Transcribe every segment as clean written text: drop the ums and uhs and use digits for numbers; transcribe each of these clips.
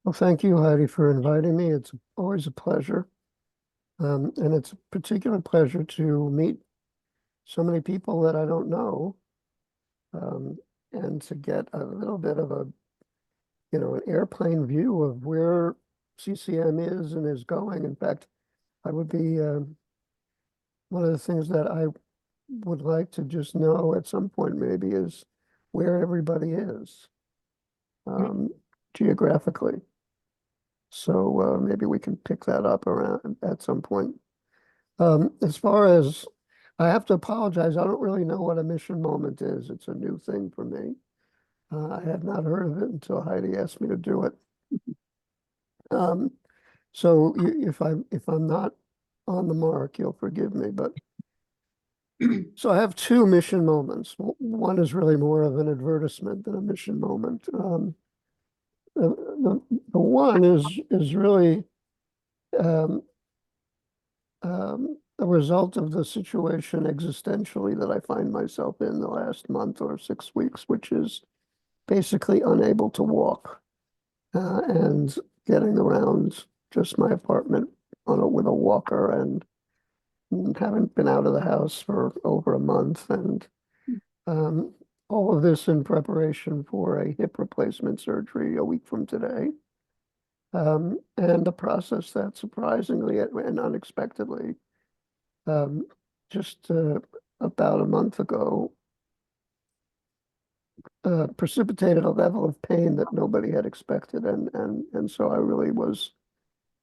Well, thank you, Heidi, for inviting me. It's always a pleasure. And it's a particular pleasure to meet so many people that I don't know, um, and to get a little bit of an airplane view of where CCM is and is going. In fact, I would be, one of the things that I would like to just know at some point maybe is where everybody is, um, geographically. So maybe we can pick that up around at some point. As far as I have to apologize, I don't really know what a mission moment is. It's a new thing for me. I had not heard of it until Heidi asked me to do it. Um, so if I'm not on the mark, you'll forgive me. But so I have two mission moments. One is really more of an advertisement than a mission moment. The one is really um, a result of the situation existentially that I find myself in the last month or 6 weeks, which is basically unable to walk, and getting around just my apartment with a walker, and haven't been out of the house for over a month, and um, all of this in preparation for a hip replacement surgery a week from today. And a process that surprisingly and unexpectedly, um, just about a month ago, precipitated a level of pain that nobody had expected, and so I really was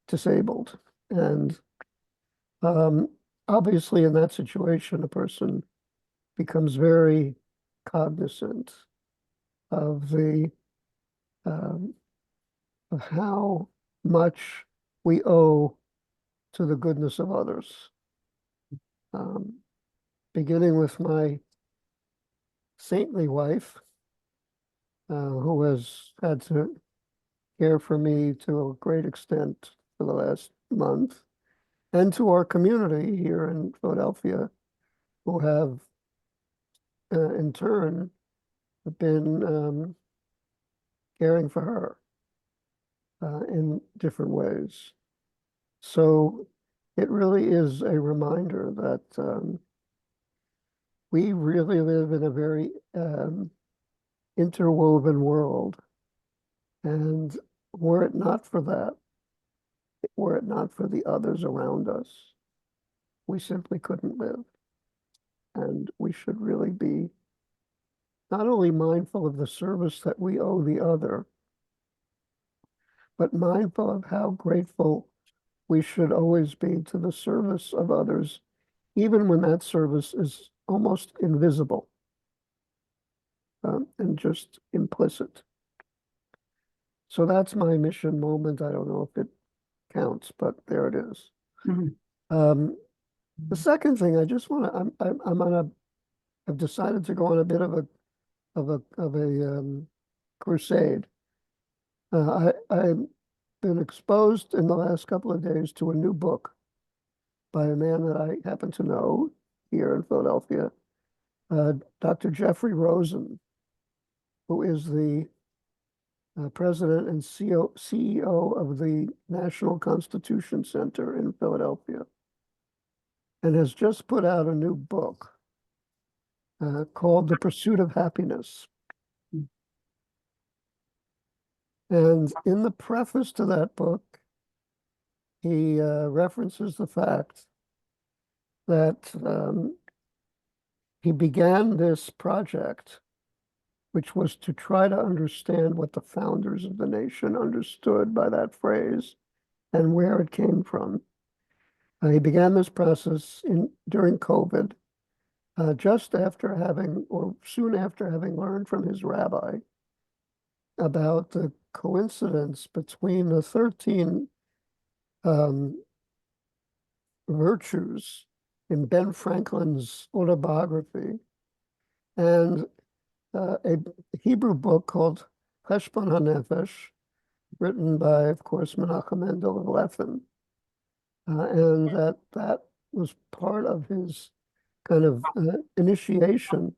disabled. And um, obviously, in that situation, a person becomes very cognizant of the um, of how much we owe to the goodness of others. Um, Beginning with my saintly wife, who has had to care for me to a great extent for the last month, and to our community here in Philadelphia, who have in turn been caring for her in different ways. So it really is a reminder that we really live in a very interwoven world. And were it not for that, were it not for the others around us, we simply couldn't live. And we should really be not only mindful of the service that we owe the other, but mindful of how grateful we should always be to the service of others, even when that service is almost invisible, and just implicit. So that's my mission moment. I don't know if it counts, but there it is. Mhm. Um, the second thing, I just want to, I'm on a, I've decided to go on a bit of a crusade. I've been exposed in the last couple of days to a new book by a man that I happen to know here in Philadelphia, Dr. Jeffrey Rosen, who is the president and CEO of the National Constitution Center in Philadelphia, and has just put out a new book called The Pursuit of Happiness. And in the preface to that book, he references the fact that he began this project, which was to try to understand what the founders of the nation understood by that phrase and where it came from. He began this process during COVID, just after having, or soon after having learned from his rabbi about the coincidence between the 13 um, virtues in Ben Franklin's autobiography and a Hebrew book called Cheshbon HaNefesh, written by, of course, Menachem Mendel of Leffen, and that was part of his kind of initiation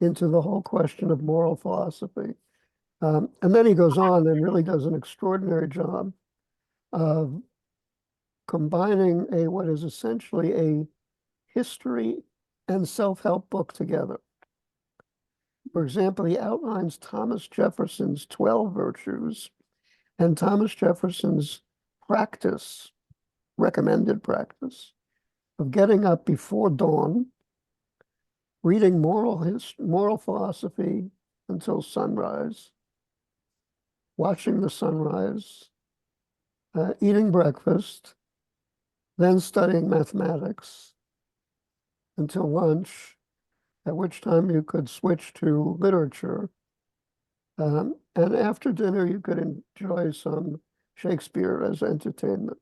into the whole question of moral philosophy. And then he goes on and really does an extraordinary job of combining what is essentially a history and self-help book together. For example, he outlines Thomas Jefferson's 12 virtues and Thomas Jefferson's practice, recommended practice, of getting up before dawn, reading moral philosophy until sunrise, watching the sunrise, eating breakfast, then studying mathematics until lunch, at which time you could switch to literature. And after dinner, you could enjoy some Shakespeare as entertainment.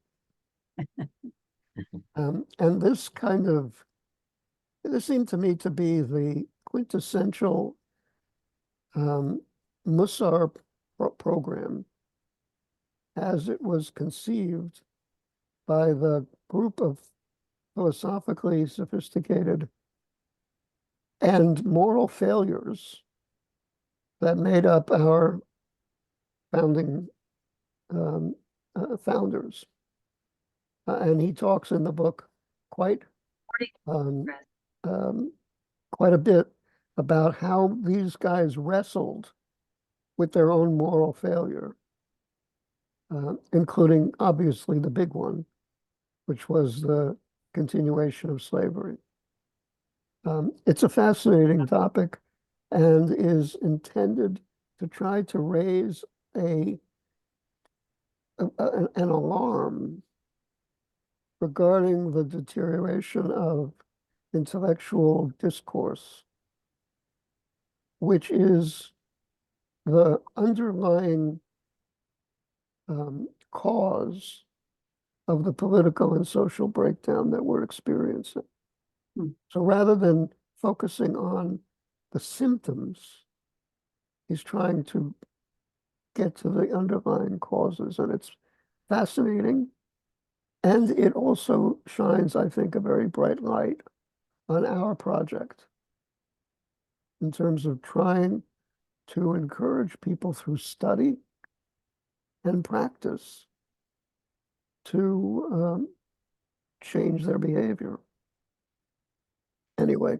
And this seemed to me to be the quintessential um, Mussar program as it was conceived by the group of philosophically sophisticated and moral failures that made up our founding um, founders. And he talks in the book quite um, um, quite a bit about how these guys wrestled with their own moral failure, including obviously the big one, which was the continuation of slavery. It's a fascinating topic and is intended to try to raise an alarm regarding the deterioration of intellectual discourse, which is the underlying cause of the political and social breakdown that we're experiencing. So rather than focusing on the symptoms, he's trying to get to the underlying causes. And it's fascinating. And it also shines, I think, a very bright light on our project in terms of trying to encourage people through study and practice to change their behavior. Anyway,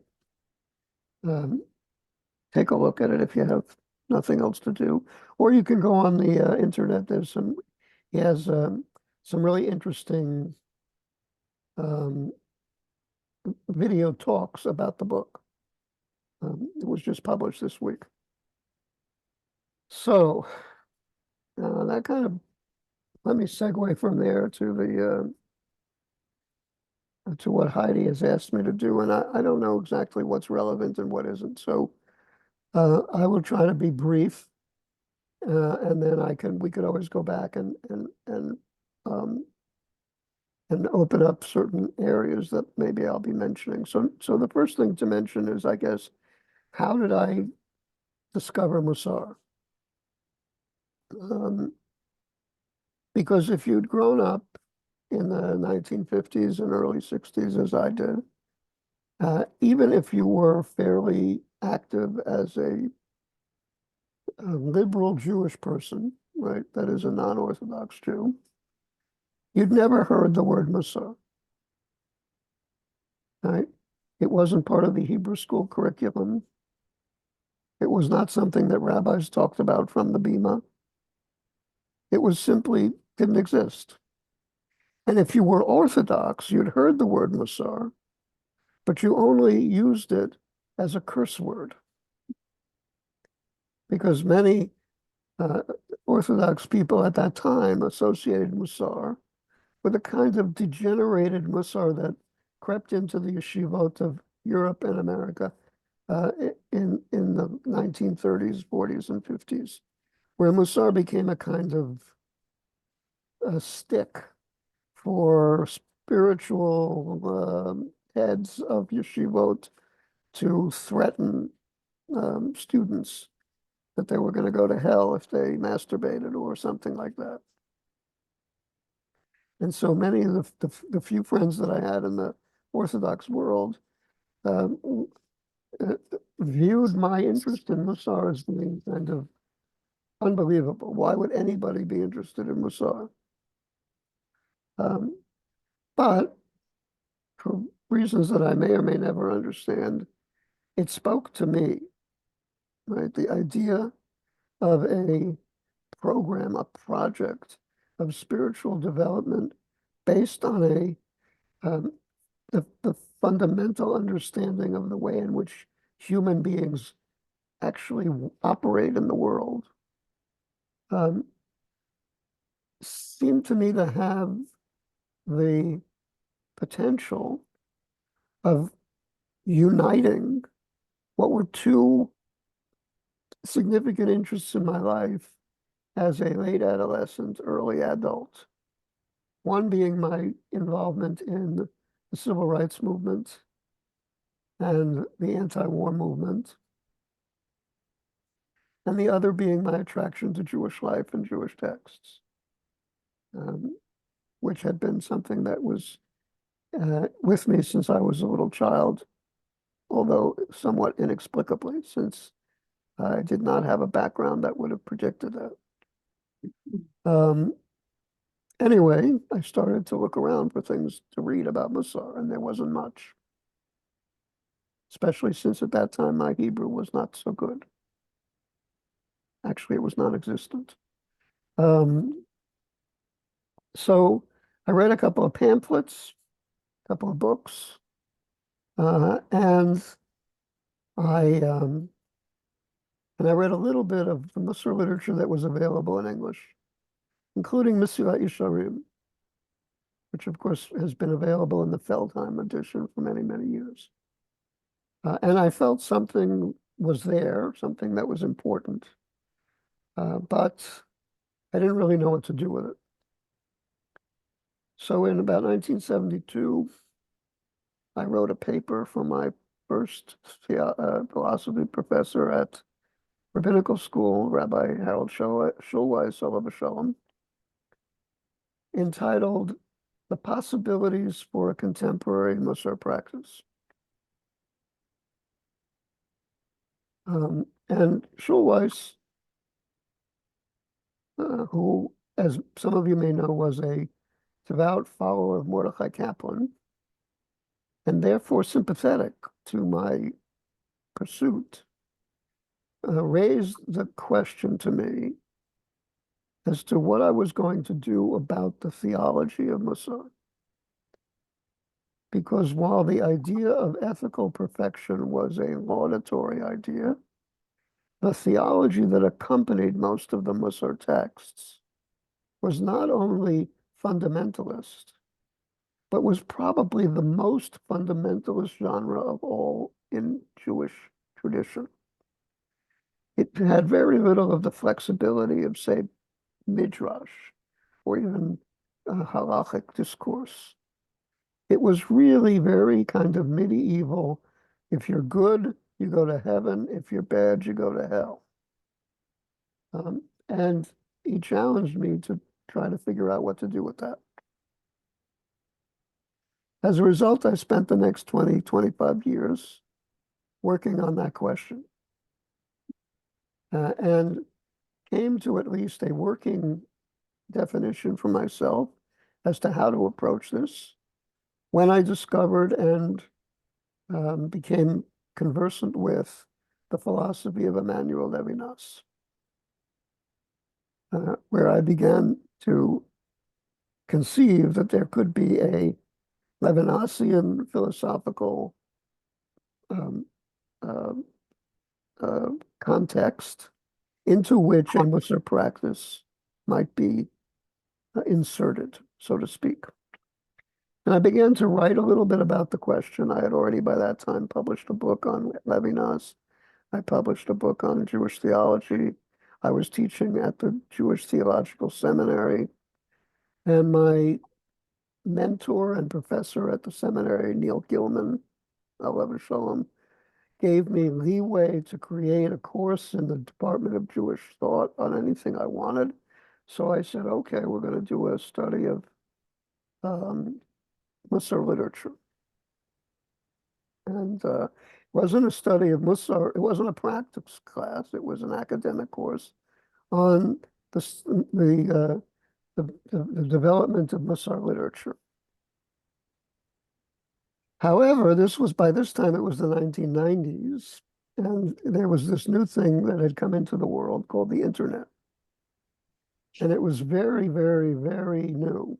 um, take a look at it if you have nothing else to do, or you can go on the internet. He has some really interesting um, video talks about the book. It was just published this week. So that kind of let me segue from there to the to what Heidi has asked me to do, and I don't know exactly what's relevant and what isn't. So I will try to be brief, and then we could always go back um, and open up certain areas that maybe I'll be mentioning. So the first thing to mention is, I guess, how did I discover Mussar? Um, because if you'd grown up in the 1950s and early 60s, as I did, even if you were fairly active as a liberal Jewish person, right, that is a non-Orthodox Jew, you'd never heard the word Mussar, right? It wasn't part of the Hebrew school curriculum. It was not something that rabbis talked about from the Bima. It was simply didn't exist. And if you were Orthodox, you'd heard the word Mussar, but you only used it as a curse word because many Orthodox people at that time associated Mussar with a kind of degenerated Mussar that crept into the yeshivot of Europe and America in the 1930s, 40s, and 50s, where Mussar became a kind of a stick for spiritual heads of yeshivot to threaten students that they were going to go to hell if they masturbated or something like that. And so many of the few friends that I had in the Orthodox world um, viewed my interest in Mussar as being kind of unbelievable. Why would anybody be interested in Mussar? Um, but for reasons that I may or may never understand, it spoke to me, right? The idea of a program, a project of spiritual development based on um, the fundamental understanding of the way in which human beings actually operate in the world, um, seemed to me to have the potential of uniting what were two significant interests in my life as a late adolescent, early adult. One being my involvement in the civil rights movement and the anti-war movement, and the other being my attraction to Jewish life and Jewish texts, um, which had been something that was with me since I was a little child, although somewhat inexplicably, since I did not have a background that would have predicted that. Um, anyway, I started to look around for things to read about Mussar, and there wasn't much, especially since at that time my Hebrew was not so good. Actually, it was non-existent. Um, so I read a couple of pamphlets, a couple of books, and I um, and I read a little bit of the Mussar literature that was available in English, including Mesilat Yesharim, which of course has been available in the Feldheim edition for many, many years. And I felt something was there, something that was important, but I didn't really know what to do with it. So in about 1972, I wrote a paper for my first philosophy professor at rabbinical school, Rabbi Harold Schulweis, Olav Shalom, entitled The Possibilities for a Contemporary Mussar Practice. And Schulweis, who, as some of you may know, was a devout follower of Mordechai Kaplan, and therefore sympathetic to my pursuit, raised the question to me as to what I was going to do about the theology of Mussar. Because while the idea of ethical perfection was a laudatory idea, the theology that accompanied most of the Mussar texts was not only fundamentalist, but was probably the most fundamentalist genre of all in Jewish tradition. It had very little of the flexibility of, say, Midrash or even halachic discourse. It was really very kind of medieval. If you're good, you go to heaven. If you're bad, you go to hell. And he challenged me to try to figure out what to do with that. As a result, I spent the next 20, 25 years working on that question, and came to at least a working definition for myself as to how to approach this when I discovered and became conversant with the philosophy of Emmanuel Levinas, where I began to conceive that there could be a Levinasian philosophical um, uh, uh, context into which a Mussar practice might be inserted, so to speak. And I began to write a little bit about the question. I had already by that time published a book on Levinas. I published a book on Jewish theology. I was teaching at the Jewish Theological Seminary, and my mentor and professor at the seminary, Neil Gilman, Alav Shalom, gave me leeway to create a course in the Department of Jewish Thought on anything I wanted. So I said, okay, we're going to do a study of um, Mussar literature. And it wasn't a study of Mussar, it wasn't a practice class, it was an academic course on the development of Mussar literature. However, by this time it was the 1990s, and there was this new thing that had come into the world called the internet. And it was very, very, very new.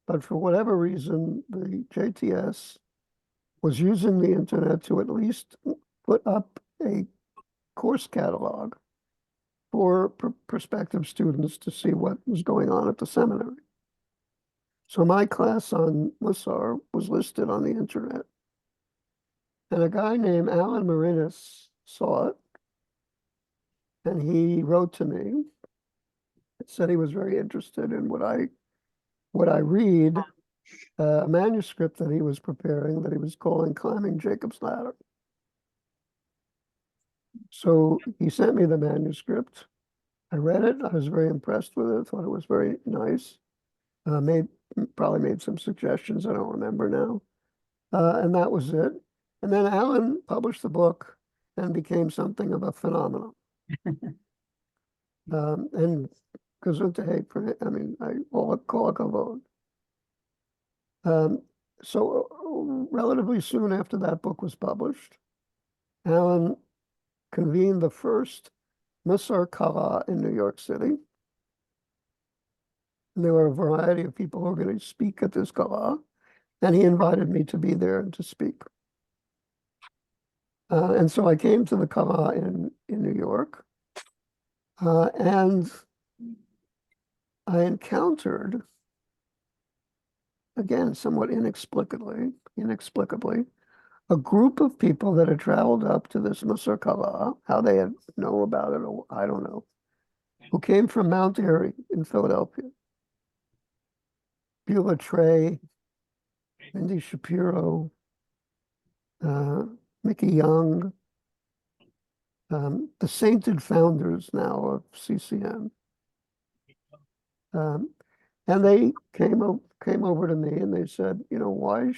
But for whatever reason, the JTS was using the internet to at least put up a course catalog for prospective students to see what was going on at the seminary. So my class on Mussar was listed on the internet. And a guy named Alan Marinis saw it, and he wrote to me, said he was very interested in what I read, a manuscript that he was preparing that he was calling Climbing Jacob's Ladder. So he sent me the manuscript. I read it. I was very impressed with it. I thought it was very nice. Made Probably made some suggestions. I don't remember now. And that was it. And then Alan published the book and became something of a phenomenon. And gesundheit for him. I mean, I call it kavod. Um, so relatively soon after that book was published, Alan convened the first Mussar Kala in New York City. And there were a variety of people who were going to speak at this Kala, and he invited me to be there and to speak. And so I came to the Kala in New York, and I encountered, again, somewhat inexplicably, a group of people that had traveled up to this Mussar Kala, how they had know about it, or I don't know, who came from Mount Airy in Philadelphia. Beulah Trey, Mindy Shapiro, uh, Mickey Young, the sainted founders now of CCM. Um, and they came over to me and they said, you know,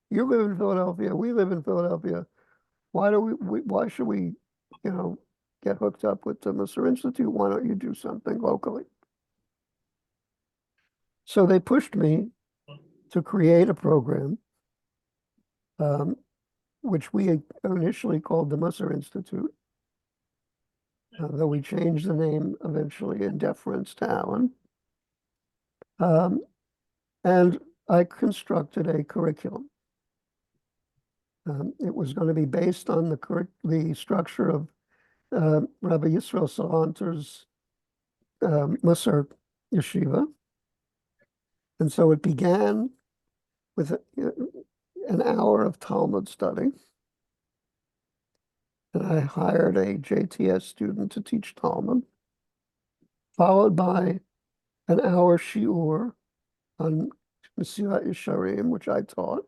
you live in Philadelphia, we live in Philadelphia. Why should we, you know, get hooked up with the Mussar Institute? Why don't you do something locally? So they pushed me to create a program, um, which we initially called the Mussar Institute, though we changed the name eventually in deference to Alan. Um, and I constructed a curriculum. It was going to be based on the structure of Rabbi Yisrael Salanter's Mussar Yeshiva. And so it began with an hour of Talmud study. And I hired a JTS student to teach Talmud, followed by an hour shiur on Mesilat Yesharim, which I taught.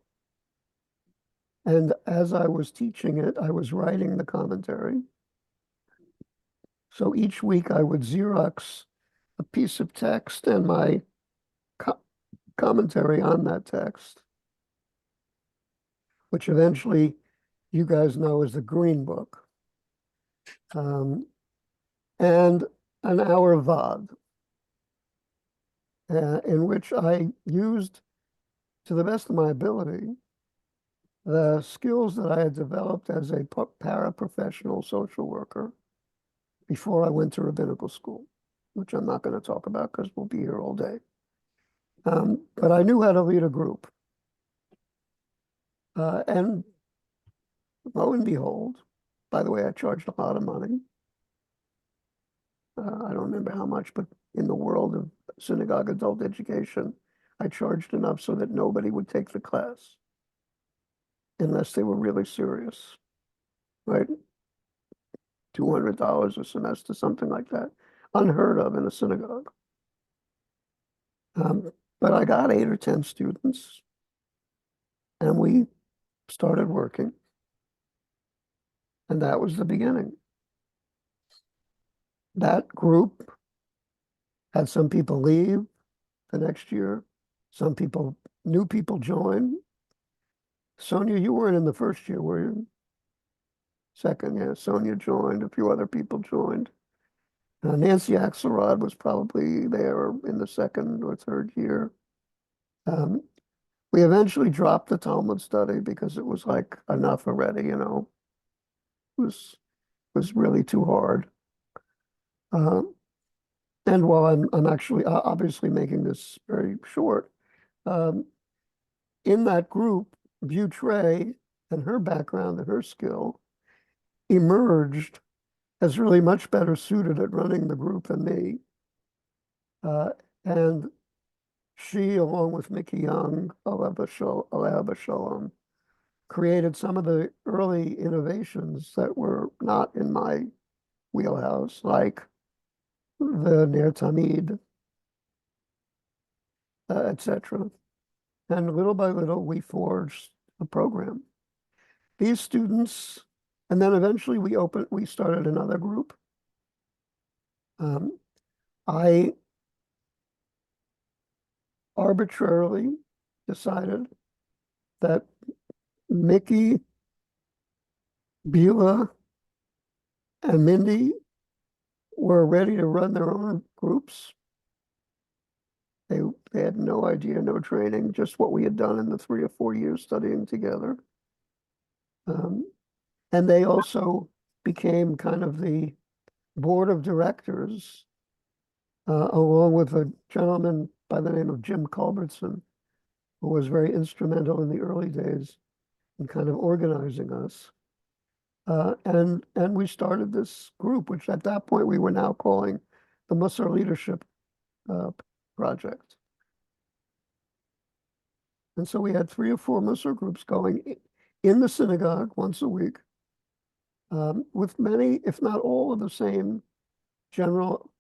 And as I was teaching it, I was writing the commentary. So each week I would Xerox a piece of text and my commentary on that text, which eventually you guys know is the Green Book, and an hour VOD, in which I used, to the best of my ability, the skills that I had developed as a paraprofessional social worker before I went to rabbinical school, which I'm not going to talk about because we'll be here all day. But I knew how to lead a group. And lo and behold, by the way, I charged a lot of money. I don't remember how much, but in the world of synagogue adult education, I charged enough so that nobody would take the class unless they were really serious, right? $200 a semester, something like that. Unheard of in a synagogue. But I got 8 or 10 students, and we started working. And that was the beginning. That group had some people leave the next year. New people join. Sonia, you weren't in the first year, were you? Second, yeah. Sonia joined. A few other people joined. Nancy Axelrod was probably there in the second or third year. Um, we eventually dropped the Talmud study because it was like enough already, was really too hard. Um, and while I'm actually obviously making this very short, um, in that group, Butre and her background and her skill emerged as really much better suited at running the group than me. Uh, and she, along with Mickey Young, Alaba Shalom, created some of the early innovations that were not in my wheelhouse, like the Ner Tamid, etc. And little by little, we forged a program. These students, and then eventually we started another group. Um, I arbitrarily decided that Mickey, Beulah, and Mindy were ready to run their own groups. They, they had no idea, no training, just what we had done in the 3 or 4 years studying together. Um, and they also became kind of the board of directors, along with a gentleman by the name of Jim Culbertson, who was very instrumental in the early days in kind of organizing us. And we started this group, which at that point we were now calling the Mussar Leadership uh, Project. And so we had 3 or 4 Mussar groups going in the synagogue once a week, with many, if not all, of the same general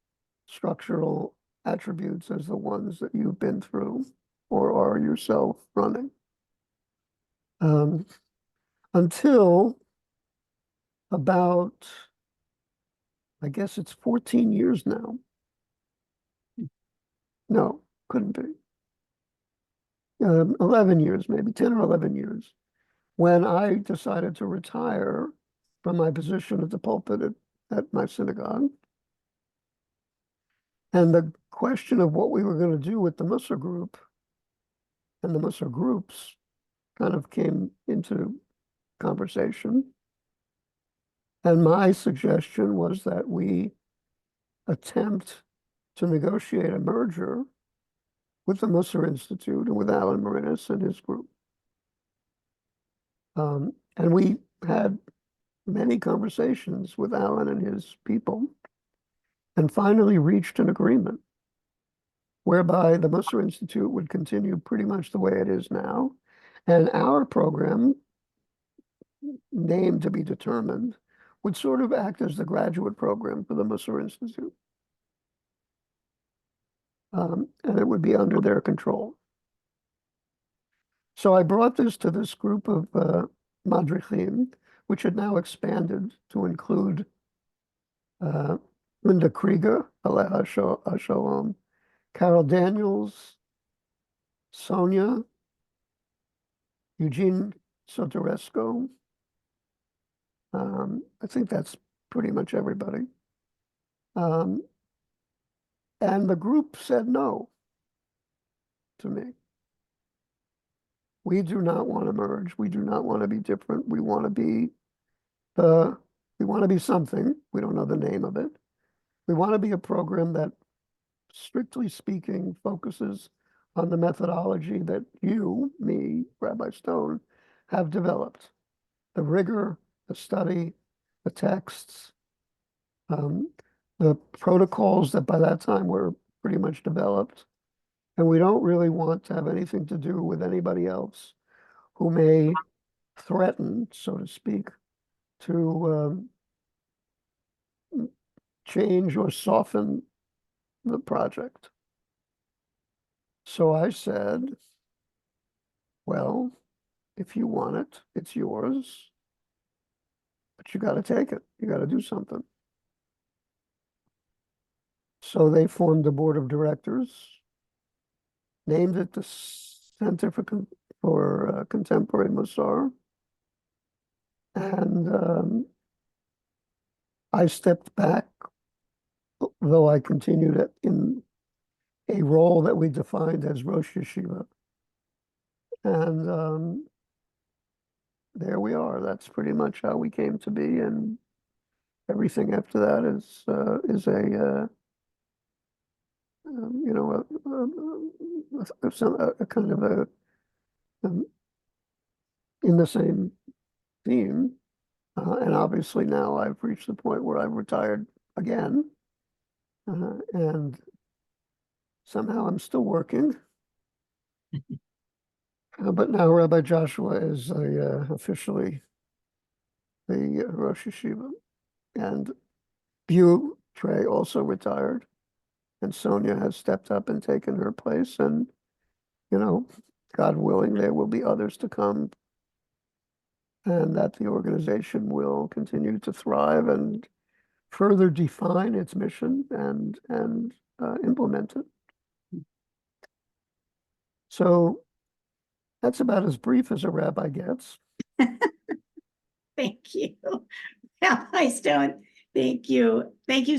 structural attributes as the ones that you've been through or are yourself running. Um, until about, I guess it's 14 years now. No, couldn't be. 11 years, maybe 10 or 11 years, when I decided to retire from my position at the pulpit at my synagogue. And the question of what we were going to do with the Mussar group and the Mussar groups kind of came into conversation. And my suggestion was that we attempt to negotiate a merger with the Mussar Institute and with Alan Marinis and his group. And we had many conversations with Alan and his people and finally reached an agreement whereby the Mussar Institute would continue pretty much the way it is now. And our program, named to be determined, would sort of act as the graduate program for the Mussar Institute. And it would be under their control. So I brought this to this group of madrichim, which had now expanded to include uh, Linda Krieger, Aleha Shalom, Carol Daniels, Sonia, Eugene Soteresco. I think that's pretty much everybody. Um, and the group said no to me. We do not want to merge. We do not want to be different. We want to be we want to be something. We don't know the name of it. We want to be a program that, strictly speaking, focuses on the methodology that you, me, Rabbi Stone, have developed. The rigor, the study, the texts, um, the protocols that by that time were pretty much developed. And we don't really want to have anything to do with anybody else who may threaten, so to speak, to change or soften the project. So I said, well, if you want it, it's yours, but you got to take it. You got to do something. So they formed a board of directors, named it the Center for Contemporary Mussar, and I stepped back though I continued in a role that we defined as Rosh Yeshiva. And there we are. That's pretty much how we came to be, and everything after that is you know, a kind of um, in the same theme. And obviously now I've reached the point where I've retired again, and somehow I'm still working. But now Rabbi Joshua is officially the Rosh Yeshiva, and Bew Trey also retired, and Sonia has stepped up and taken her place, and you know, God willing, there will be others to come, and that the organization will continue to thrive and further define its mission and implement it. So that's about as brief as a rabbi gets. Thank you. Rabbi Stone, thank you. Thank you